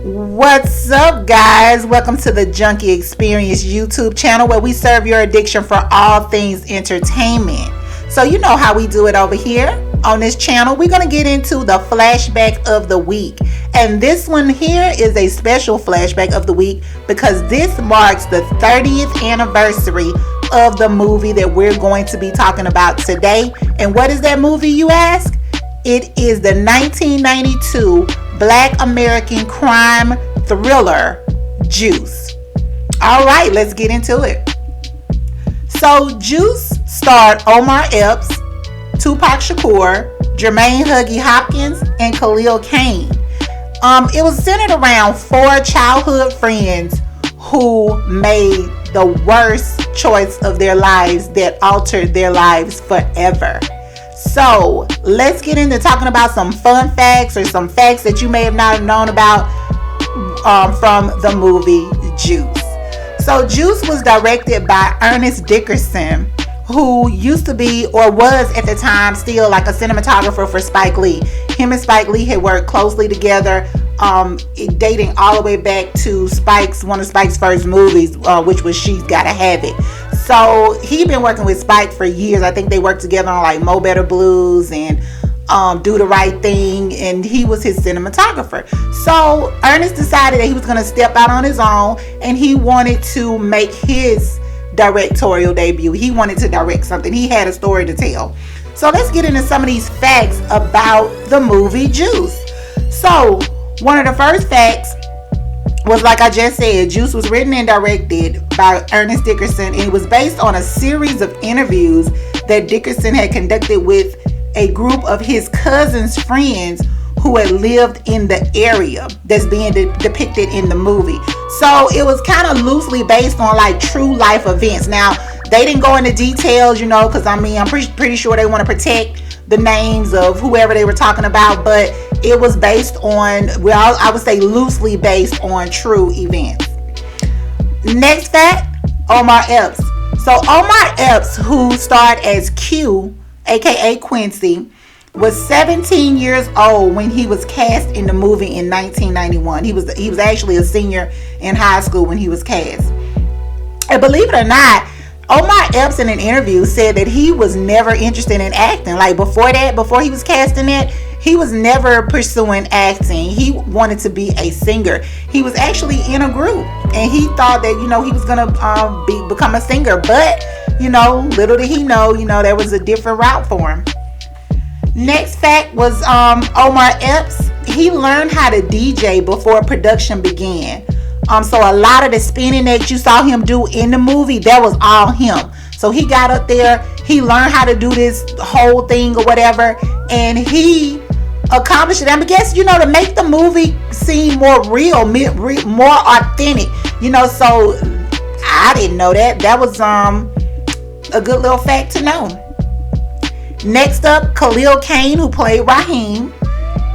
What's up, guys? Welcome to the Junkie Xperience YouTube channel where we serve your addiction for all things entertainment. So you know how we do it over here on this channel. We're going to get into the flashback of the week. And this one here is a special flashback of the week because this marks the 30th anniversary of the movie that we're going to be talking about today. And what is that movie, you ask? It is the 1992 Black American crime thriller, Juice. All right, let's get into it. So, Juice starred Omar Epps, Tupac Shakur, Jermaine Huggy Hopkins, and Khalil Kain. It was centered around four childhood friends who made the worst choice of their lives that altered their lives forever. So let's get into talking about some fun facts or some facts that you may have not known about from the movie Juice. So Juice was directed by Ernest Dickerson, who used to be or was at the time still like a cinematographer for Spike Lee. Him and Spike Lee had worked closely together, dating all the way back to one of Spike's first movies, which was She's Gotta Have It. So he'd been working with Spike for years. I think they worked together on like Mo Better Blues and Do the Right Thing, and he was his cinematographer. So Ernest decided that he was going to step out on his own and he wanted to make his directorial debut. He wanted to direct something. He had a story to tell. So let's get into some of these facts about the movie Juice. So one of the first facts was, like I just said, Juice was written and directed by Ernest Dickerson, and it was based on a series of interviews that Dickerson had conducted with a group of his cousin's friends who had lived in the area that's being depicted in the movie. So it was kind of loosely based on like true life events. Now, they didn't go into details, because I'm pretty sure they want to protect the names of whoever they were talking about, but it was based on, well, I would say loosely based on true events. Next fact, Omar Epps. So Omar Epps, who starred as Q, aka Quincy, was 17 years old when he was cast in the movie in 1991. He was actually a senior in high school when he was cast. And believe it or not, Omar Epps in an interview said that he was never interested in acting. Like before he was cast in that, he was never pursuing acting. He wanted to be a singer. He was actually in a group and he thought that, he was going to become a singer. But, little did he know, there was a different route for him. Next fact was Omar Epps. He learned how to DJ before production began. So a lot of the spinning that you saw him do in the movie, that was all him. So he got up there, he learned how to do this whole thing or whatever, and he accomplished it. I guess, to make the movie seem more real, more authentic, so I didn't know that. That was a good little fact to know. Next up, Khalil Kain, who played Raheem.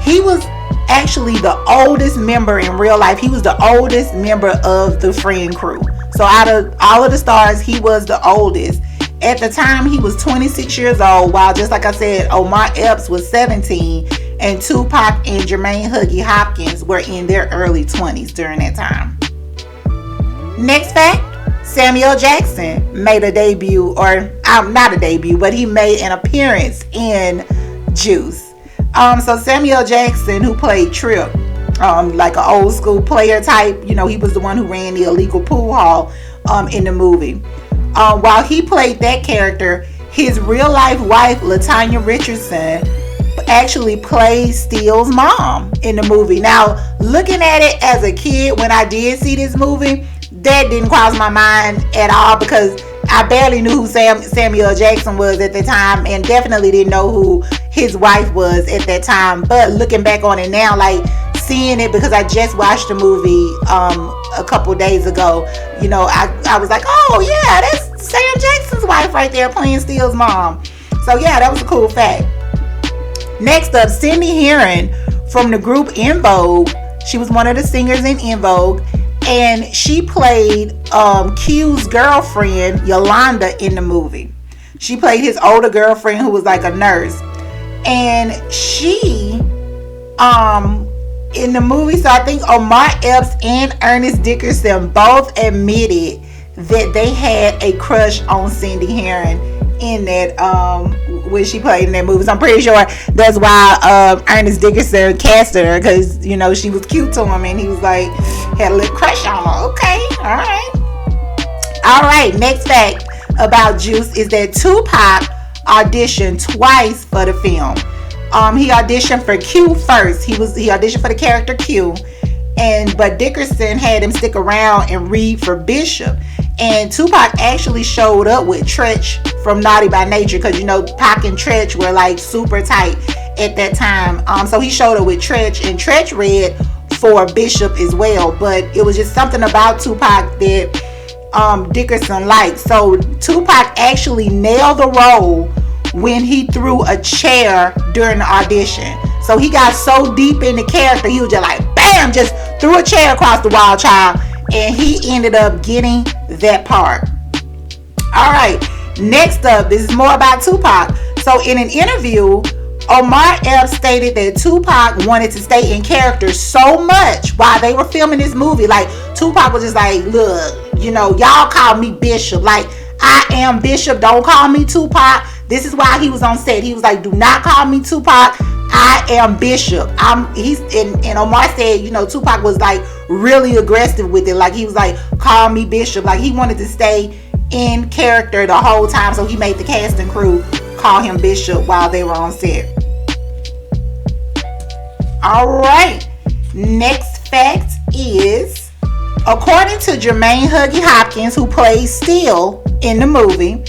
He was actually the oldest member in real life. He was the oldest member of the friend crew. So out of all of the stars, he was the oldest. At the time, he was 26 years old, while just like I said, Omar Epps was 17, and Tupac and Jermaine Huggy Hopkins were in their early 20s during that time. Next fact, Samuel Jackson made a debut, or not a debut, but he made an appearance in Juice. So Samuel Jackson, who played Trip, like an old school player type, he was the one who ran the illegal pool hall in the movie. While he played that character, his real life wife, LaTanya Richardson, actually played Steele's mom in the movie. Now, looking at it as a kid, when I did see this movie, that didn't cross my mind at all because I barely knew who Samuel Jackson was at the time, and definitely didn't know who his wife was at that time. But looking back on it now, like seeing it, because I just watched the movie a couple days ago, I was like, oh yeah, that's Sam Jackson's wife right there playing Steele's mom. So yeah, that was a cool fact. Next up, Cindy Herron from the group En Vogue. She was one of the singers in En Vogue, and she played Q's girlfriend, Yolanda, in the movie. She played his older girlfriend who was like a nurse. And she in the movie. So I think Omar Epps and Ernest Dickerson both admitted that they had a crush on Cindy Herron in that when she played in that movie. So I'm pretty sure that's why Ernest Dickerson casted her, because you know she was cute to him and he was like had a little crush on her. Okay, all right. Next fact about Juice is that Tupac auditioned twice for the film. He auditioned for Q first. He auditioned for the character Q, but Dickerson had him stick around and read for Bishop. And Tupac actually showed up with Tretch from Naughty by Nature, because you know Pac and Tretch were like super tight at that time. So he showed up with Tretch, and Tretch read for Bishop as well. But it was just something about Tupac that Dickerson liked. So Tupac actually nailed the role when he threw a chair during the audition. So he got so deep in the character, he was just like, bam, just threw a chair across the wall, child. And he ended up getting that part. Alright, next up, this is more about Tupac. So in an interview, Omar Epps stated that Tupac wanted to stay in character so much while they were filming this movie. Like, Tupac was just like, look, you know, y'all call me Bishop. Like, I am Bishop, don't call me Tupac. This is why he was on set. He was like, do not call me Tupac. I am Bishop. And Omar said, you know, Tupac was like really aggressive with it. Like he was like, call me Bishop. Like he wanted to stay in character the whole time. So he made the cast and crew call him Bishop while they were on set. All right. Next fact is, according to Jermaine Huggy Hopkins, who plays Steel in the movie,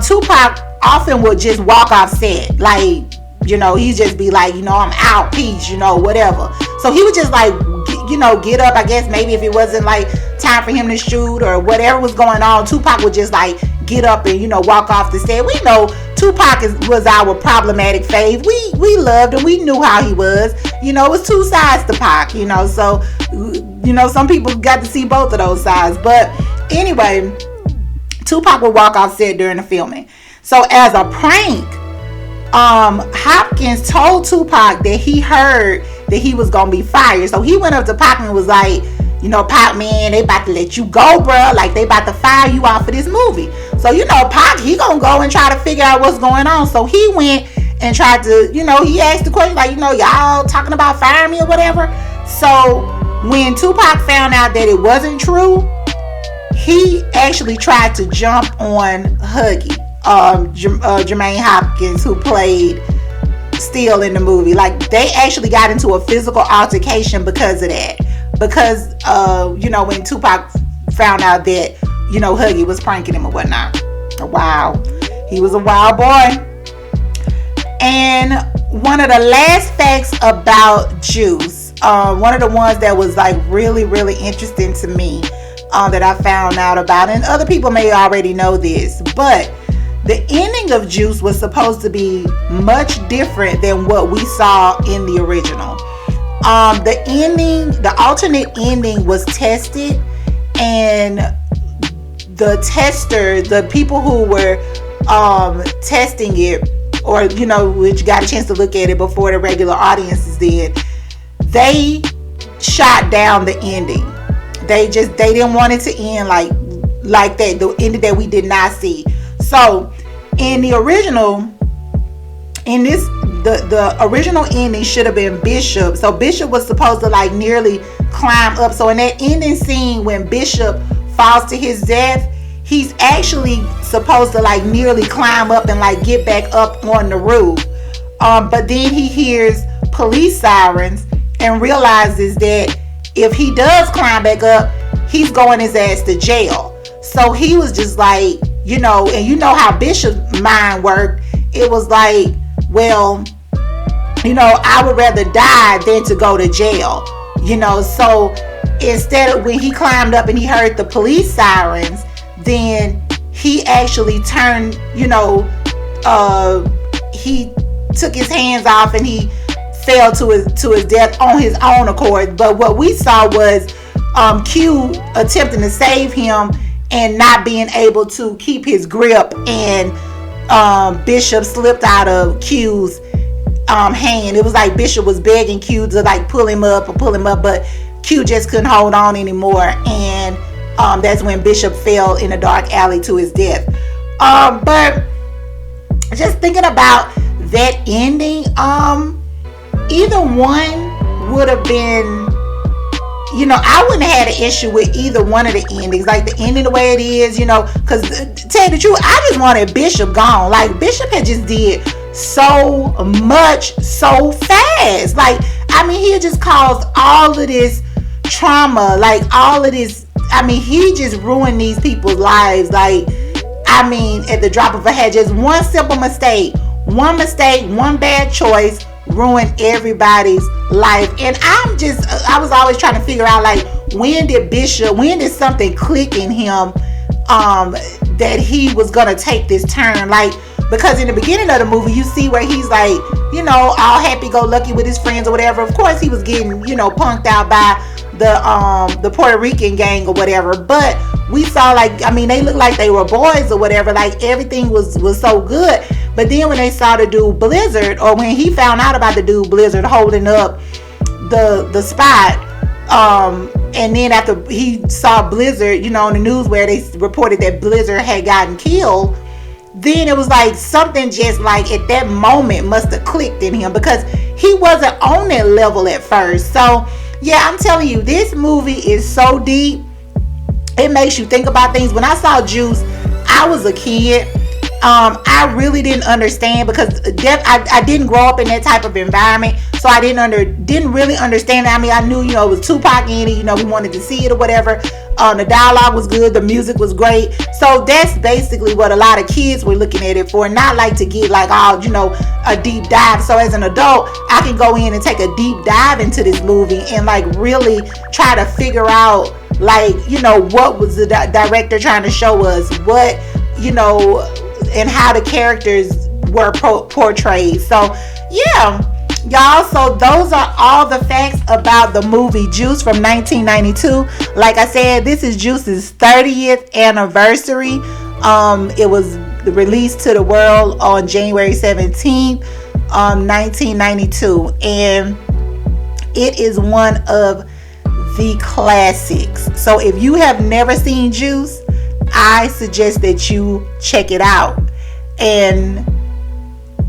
Tupac often would just walk off set. Like, you know, he'd just be like, you know, I'm out, peace, you know, whatever. So he would just like, you know, get up, I guess maybe if it wasn't like time for him to shoot or whatever was going on, Tupac would just like get up and, you know, walk off the set. We know Tupac was our problematic fave. We loved him. We knew how he was. You know, it was two sides to Pac, you know, so, you know, some people got to see both of those sides. But anyway, Tupac would walk off set during the filming. So as a prank, Hopkins told Tupac that he heard that he was gonna be fired. So he went up to Pac and was like, you know, Pac, man, they about to let you go, bro. Like they about to fire you off for this movie. So, you know, Pac, he gonna go and try to figure out what's going on. So he went and tried to, you know, he asked the question like, you know, y'all talking about firing me or whatever. So when Tupac found out that it wasn't true, he actually tried to jump on Huggy. Jermaine Hopkins, who played Steel in the movie. Like they actually got into a physical altercation because of that. Because you know, when Tupac found out that, you know, Huggy was pranking him or whatnot. Wow, he was a wild boy. And one of the last facts about Juice, one of the ones that was like really, really interesting to me, that I found out about, and other people may already know this, but the ending of Juice was supposed to be much different than what we saw in the original. The alternate ending was tested, and the people who were testing it, or, you know, which got a chance to look at it before the regular audiences did, they shot down the ending. They didn't want it to end like that, the ending that we did not see. So in the original, the original ending should have been Bishop. So Bishop was supposed to like nearly climb up. So in that ending scene, when Bishop falls to his death, he's actually supposed to like nearly climb up and like get back up on the roof. But then he hears police sirens and realizes that if he does climb back up, he's going his ass to jail. So he was just like, you know, and you know how Bishop's mind worked. It was like, well, you know, I would rather die than to go to jail, you know. So instead of, when he climbed up and he heard the police sirens, then he actually turned, you know, he took his hands off and he fell to his death on his own accord. But what we saw was Q attempting to save him and not being able to keep his grip, and Bishop slipped out of Q's hand. It was like Bishop was begging Q to like pull him up, but Q just couldn't hold on anymore, and that's when Bishop fell in a dark alley to his death. But just thinking about that ending, either one would have been, I wouldn't have had an issue with either one of the endings. Like the ending the way it is, because to tell you the truth, I just wanted Bishop gone. Like Bishop had just did so much so fast. Like, he had just caused all of this trauma, like all of this. He just ruined these people's lives. Like, at the drop of a hat, just one simple mistake, one bad choice ruined everybody's life. And I was always trying to figure out, like, when did something click in him that he was gonna take this turn? Like, because in the beginning of the movie, you see where he's like, all happy-go-lucky with his friends or whatever. Of course, he was getting, punked out by the Puerto Rican gang or whatever. But we saw, like, they looked like they were boys or whatever. Like, everything was so good. But then when they saw the dude Blizzard, or when he found out about the dude Blizzard holding up the spot, and then after he saw Blizzard, on the news where they reported that Blizzard had gotten killed, then it was like something just like at that moment must have clicked in him, because he wasn't on that level at first. So yeah, I'm telling you, this movie is so deep. It makes you think about things. When I saw Juice, I was a kid. I really didn't understand, because I didn't grow up in that type of environment, so I didn't really understand it. I knew, it was Tupac in it, we wanted to see it or whatever. The dialogue was good, the music was great. So that's basically what a lot of kids were looking at it for, not like to get like all, a deep dive. So as an adult, I can go in and take a deep dive into this movie and like really try to figure out, like, what was the director trying to show us, what, and how the characters were portrayed. So yeah, y'all, so those are all the facts about the movie Juice from 1992. Like I said, this is Juice's 30th anniversary. It was released to the world on January 17th, 1992, and it is one of the classics. So if you have never seen Juice, I suggest that you check it out. And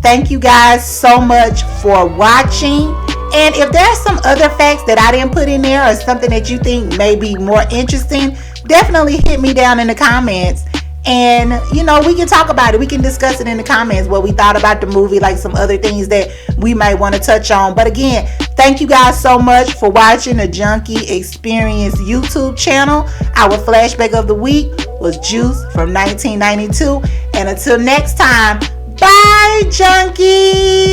thank you guys so much for watching. And if there's some other facts that I didn't put in there, or something that you think may be more interesting, definitely hit me down in the comments. And we can talk about it. We can discuss it in the comments, what we thought about the movie, like some other things that we might want to touch on. But again, thank you guys so much for watching the Junkie Xperience YouTube channel. Our flashback of the week was Juice from 1992. And until next time, bye, Junkies!